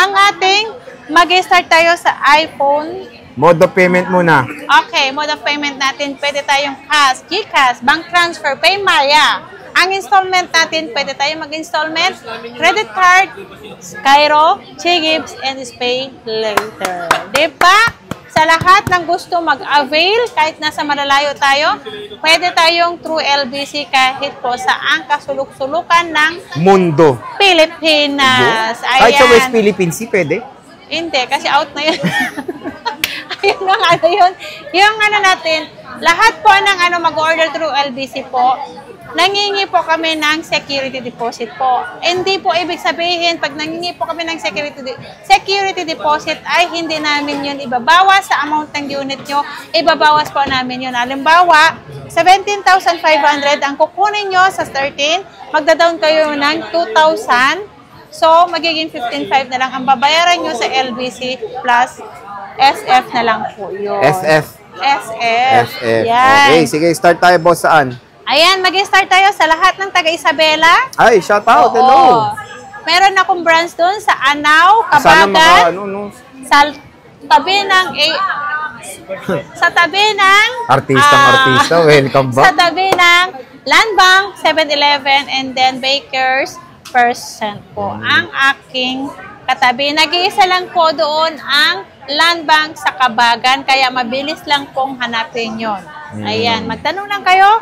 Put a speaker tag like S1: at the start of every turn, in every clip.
S1: Ang ating, mag-start tayo sa iPhone.
S2: Mode of payment muna.
S1: Okay, mode of payment natin, pwede tayong cash, GCash, bank transfer, PayMaya. Ang installment natin, pwede tayong mag-installment, credit card, Cairo, Chigibs, and Pay Later. Diba? Sa lahat ng gusto mag-avail, kahit nasa malalayo tayo, pwede tayong through LBC kahit po saang kasuluk-sulukan ng
S2: Mundo.
S1: Pilipinas.
S2: Kahit sa West Philippines, pwede?
S1: Hindi, kasi out na yun. Ayun lang, ano yun. Yung ano natin, lahat po ng mag-order through LBC po, nangingi po kami ng security deposit po. Hindi po ibig sabihin, pag nangingi po kami ng security deposit, ay hindi namin yun ibabawas sa amount ng unit nyo. Ibabawas po namin yun. Halimbawa, 17,500 ang kukunin nyo sa 13, magda-down kayo ng 2,000. So, magiging 15,500 na lang ang babayaran nyo sa LBC plus SF na lang po yun.
S2: SF.
S1: SF.
S2: Yan. Okay, sige, start tayo, boss, saan?
S1: Ayan, mag-start tayo sa lahat ng taga-Isabela.
S2: Ay, shout out, hello.
S1: Meron akong branch doon sa Anao, Kabagan. Sa tabi ng sa tabi ng
S2: artista, welcome back.
S1: Sa tabi ng Land Bank, 7-Eleven, and then Baker's Percent po. Ang aking katabi. Nag-iisa lang po doon ang Land Bank sa Kabagan, kaya mabilis lang pong hanapin yon. Ayan, magtanong lang kayo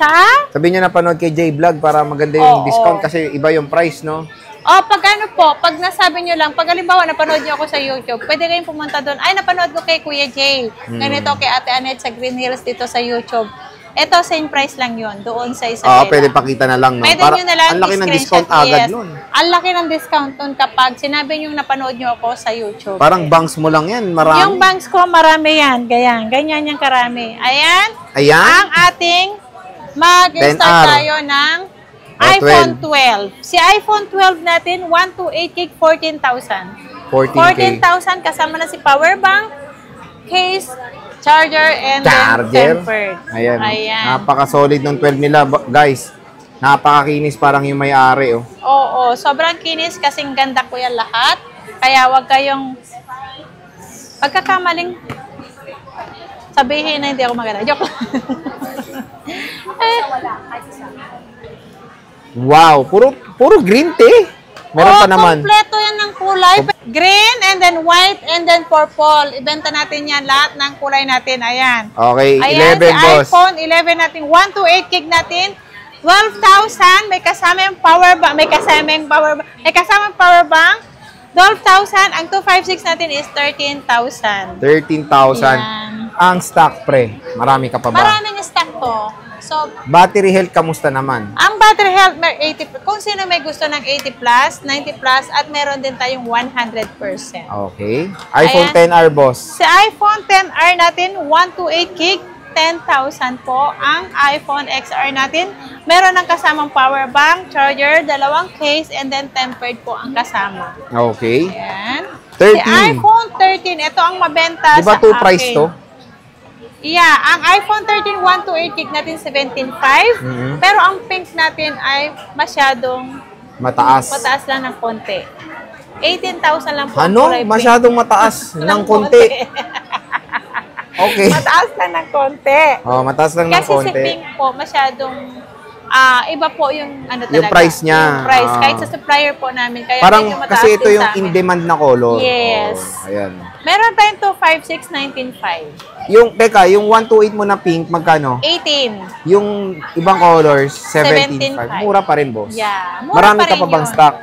S1: sa...
S2: Sabi niyo napanood kay J-Vlog para maganda yung discount kasi iba yung price, no?
S1: Pag ano po, pag nasabi nyo lang, pag halimbawa napanood nyo ako sa YouTube, pwede kayong pumunta doon. Ay, napanood ko kay Kuya Jay. Ganito kay Ate Annette sa Green Hills dito sa YouTube. Ito, same price lang yon doon sa Isabela.
S2: Pwede pakita na lang, no?
S1: Pwede nyo na lang,
S2: ang laki ng discount agad nun.
S1: Ang laki ng discount nun kapag sinabi nyo napanood nyo ako sa YouTube.
S2: Parang banks mo lang yan, marami.
S1: Yung banks ko, marami yan. Ganyan yung karami. Ayan. Ang ating mag-start tayo ng iPhone 12. Si iPhone 12 natin, 128 gig, 14,000. 14,000 kasama na si power bank, case, charger, and then tempered.
S2: Ayan. Napaka-solid ng 12 nila, guys. Napakakinis, parang yung may-ari, oh.
S1: Oo, sobrang kinis kasing ganda ko yan lahat. Kaya wag kayong pagkakamaling sabihin na hindi ako maganda. Joke.
S2: Wow, puro green tea. Meron pa naman.
S1: Kompleto yan ng kulay. Green, and then white, and then purple. Ibenta natin yan, lahat ng kulay natin. Ayan.
S2: Okay,
S1: ayan,
S2: 11,
S1: si
S2: boss.
S1: iPhone 11 natin, 128 gig natin. 12,000, may kasama yung power bank. May kasama power bank. 12,000. Ang 256 natin is 13,000.
S2: 13,000. Ang stock, pre. Marami ka pa ba?
S1: Maraming stock to. So,
S2: battery health, kamusta naman?
S1: Ang battery health, 80, kung sino may gusto ng 80 plus, 90 plus, at meron din tayong 100%.
S2: Okay. iPhone 10R, boss.
S1: Si iPhone 10R natin, 128 gig, 10,000 po. Ang iPhone XR natin, meron ng kasamang power bank, charger, dalawang case, and then tempered po ang kasama.
S2: Okay.
S1: Ayan.
S2: 13.
S1: Si iPhone 13, ito ang mabenta sa akin.
S2: Diba 2 price to?
S1: Yeah, ang iPhone 13 128 gig natin 17.5, pero ang pink natin ay masyadong
S2: mataas.
S1: Mataas lang ng konti. 18,000 lang po.
S2: Ano? Masyadong mataas ng konti. Okay.
S1: Mataas lang ng konti.
S2: Oh, mataas lang ng konti.
S1: Kasi si pink po masyadong iba po yung ano talaga.
S2: Yung price niya.
S1: Yung price. Kahit sa supplier po namin. Kaya
S2: parang
S1: kasi
S2: ito yung in-demand na color.
S1: Yes.
S2: Oh, ayan.
S1: Meron tayong 256, 19.5.
S2: Yung 128 mo na pink, magkano?
S1: 18.
S2: Yung ibang colors, 17.5. Mura pa rin, boss.
S1: Yeah.
S2: Mura marami pa rin ka pa bang stock?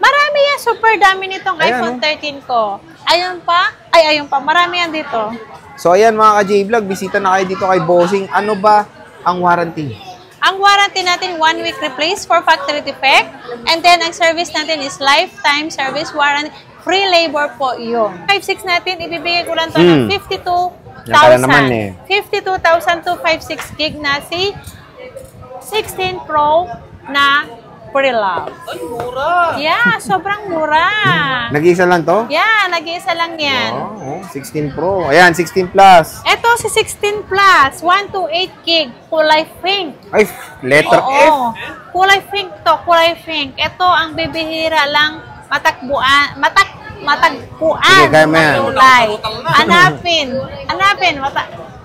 S1: Marami yan. Super dami nitong iPhone 13 ko. Ayun pa. Ayun pa. Marami yan dito.
S2: So, ayan mga ka-J-Vlog, bisita na kayo dito kay Bossing. Ano ba ang warranty?
S1: Ang warranty natin, 1 week replace for factory defect. And then, ang service natin is lifetime service warranty. Free labor po yun. 5.6 natin, ibibigay ko lang to ng 52,000. 52,000 to 5.6 gig na si 16 Pro na pre-love.
S3: Ay, mura!
S1: Yeah, sobrang mura.
S2: Nag-iisa lang to?
S1: Yeah, nag-iisa lang yan.
S2: Oh, 16 Pro. Ayan, 16 Plus.
S1: Ito si 16 Plus, 128 gig, kulay pink.
S2: Ay, letter F.
S1: Kulay pink to, kulay pink. Ito ang bibihira lang matakbuan, matagpuan
S2: Sige, kaya mo yan.
S1: na kulay. Hanapin,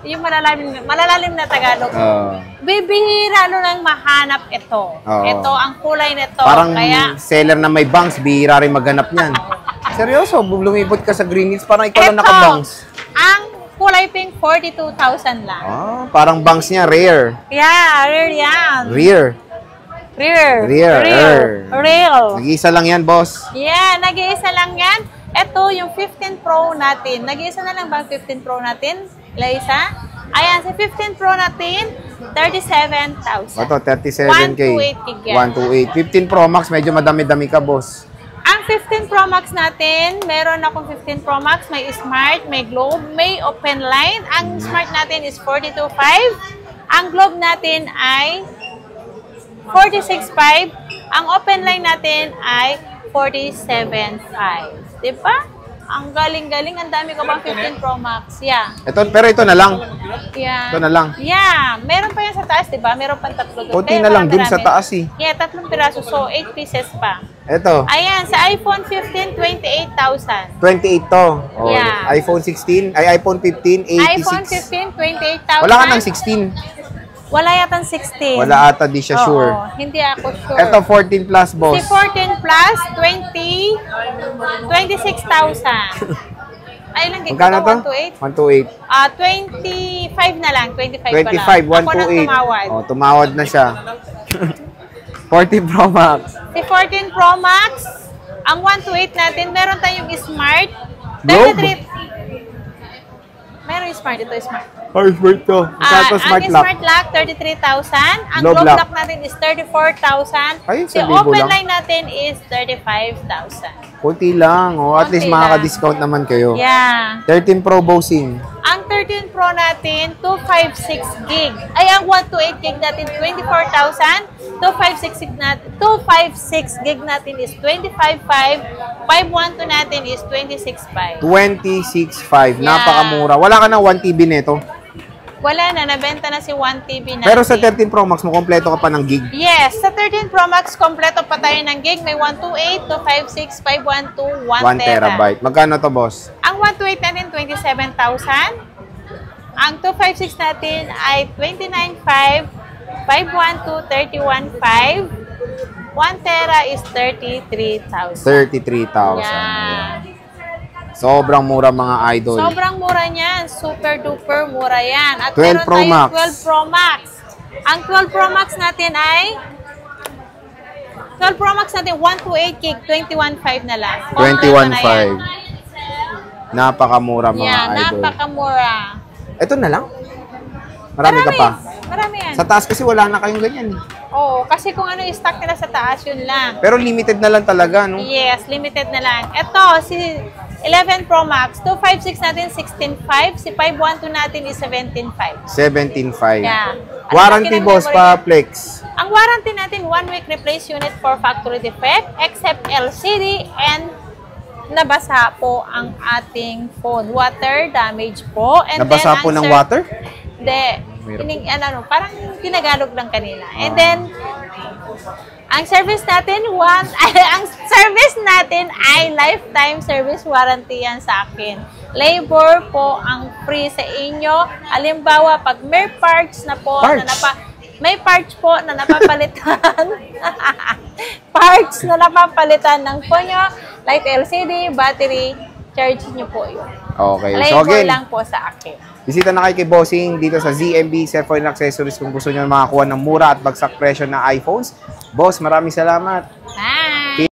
S1: yung malalalim na Tagalog. Bibihira lang mahanap ito. Ito ang kulay nito.
S2: Parang
S1: Kaya,
S2: seller na may bangs, bihira rin maghanap niyan. Seryoso, lumipot ka sa Green Hills, parang ikaw lang nakabangs.
S1: ang kulay pink, 42,000 lang.
S2: Parang bangs niya, rare.
S1: Yeah, rare yan.
S2: Rare.
S1: Real.
S2: Nag-iisa lang yan, boss.
S1: Yeah, nag-iisa lang yan. Ito, yung 15 Pro natin. Nag-iisa na lang ba ang 15 Pro natin, Liza? Ayan, sa 15 Pro natin, 37,000.
S2: Ito, 37K.
S1: 128 gig yan.
S2: 128. 15 Pro Max, medyo madami-dami ka, boss.
S1: Ang 15 Pro Max natin, meron akong 15 Pro Max, may Smart, may Globe, may Open Line. Ang Smart natin is 42.5. Ang Globe natin ay 46.5. Ang Open Line natin ay 47.5. Diba? Ang galing-galing. Ang dami ko bang 15 Pro Max. Yeah.
S2: Pero ito na lang.
S1: Yeah.
S2: Ito na lang.
S1: Yeah. Meron pa yan sa taas, diba? Meron pang tatlo doon.
S2: Kunti na lang dun sa taas eh.
S1: Yeah, 3 piraso. So, 8 pieces pa.
S2: Ito.
S1: Ayan, sa iPhone 15, 28,000.
S2: 28 to.
S1: Yeah.
S2: iPhone 16, iPhone 15, 86.
S1: iPhone 15, 28,000.
S2: Wala ka ng 16.
S1: Wala yatang 16.
S2: Wala ata, di siya sure.
S1: Hindi ako sure.
S2: Ito, 14 plus, boss.
S1: Si 14 plus, 26,000. Ay, lang gig
S2: Magkano to?
S1: 128.
S2: 128.
S1: 25 na lang. 25 pa
S2: 25,
S1: lang. Ako nang
S2: 128.
S1: tumawad.
S2: Tumawad na siya. 40 Pro Max.
S1: Si 14 Pro Max, ang 128 natin, meron tayong Smart.
S2: Globe?
S1: 33. Meron yung Smart. Ito yung Smart.
S2: Smart to. Ito, Smart
S1: ang
S2: Lock.
S1: Smart Lock, 33,000. Ang
S2: Globe
S1: Globe
S2: Lock.
S1: Lock natin is 34,000.
S2: Ay,
S1: Si
S2: 1,000
S1: Open
S2: lang.
S1: Line natin is 35,000.
S2: Kunti lang. At least
S1: Konti
S2: makaka-discount naman kayo.
S1: Yeah.
S2: 13 Pro Bosing.
S1: Ang 13 Pro natin, 256 gig. Ay, ang 128 gig natin, 24,000. 256 gig natin is 25,500. 512 natin is 26,500.
S2: 26.5.
S1: Yeah.
S2: Napakamura. Wala ka ng 1 TB nito.
S1: Wala na, nabenta na si 1 TB natin.
S2: Pero sa 13 Pro Max mo, kompleto ka pa ng gig.
S1: Yes, sa 13 Pro Max, kompleto pa tayo ng gig. May 128, 256, 512, 1
S2: 1
S1: tera.
S2: terabyte. Magkano to, boss?
S1: Ang 128 natin, 27,000. Ang 256 natin ay 29,500. 512, 31,500. 1 tera is 33,000.
S2: 33,000.
S1: Yeah.
S2: Sobrang mura, mga idol.
S1: Sobrang mura niyan. Super duper mura yan. At
S2: 12
S1: meron
S2: Pro
S1: tayong
S2: Max.
S1: 12 Pro Max. Ang 12 Pro Max natin ay 12 Pro Max natin 128 gig, 21,500 na lang.
S2: 21,500. Napakamura, mga
S1: Yeah,
S2: idol.
S1: napakamura.
S2: Ito na lang? Marami ka pa?
S1: Marami yan.
S2: Sa taas kasi wala na kayong ganyan.
S1: Oo, kasi kung ano yung stock nila sa taas, yun lang.
S2: Pero limited na lang talaga, no?
S1: Yes, limited na lang. Ito, si 11 Pro Max, 256 natin 16,500. Si 512 natin is 17,500.
S2: 17,500.
S1: Yeah. At
S2: Warranty,
S1: laki ng
S2: boss,
S1: memory
S2: pa
S1: niya.
S2: Flex.
S1: Ang warranty natin, 1 week replace unit for factory defect, except LCD and nabasa po ang ating phone. Water damage po. And
S2: Nabasa
S1: then,
S2: po ng water?
S1: Hindi. Parang tinagalog lang kanina. And then, ang service natin, ang service natin ay lifetime service warranty yan sa akin. Labor po ang free sa inyo. Halimbawa, pag may parts na po, may parts po na napapalitan. Parts na napapalitan ng phone nyo, like LCD, battery, charge nyo po yun.
S2: Okay. So
S1: Labor
S2: again,
S1: lang po sa akin.
S2: bisita na kayo kay Bossing dito sa ZMB Cellphone Accessories kung gusto nyo makakuha ng mura at bagsak presyo na iPhones. Boss, maraming salamat.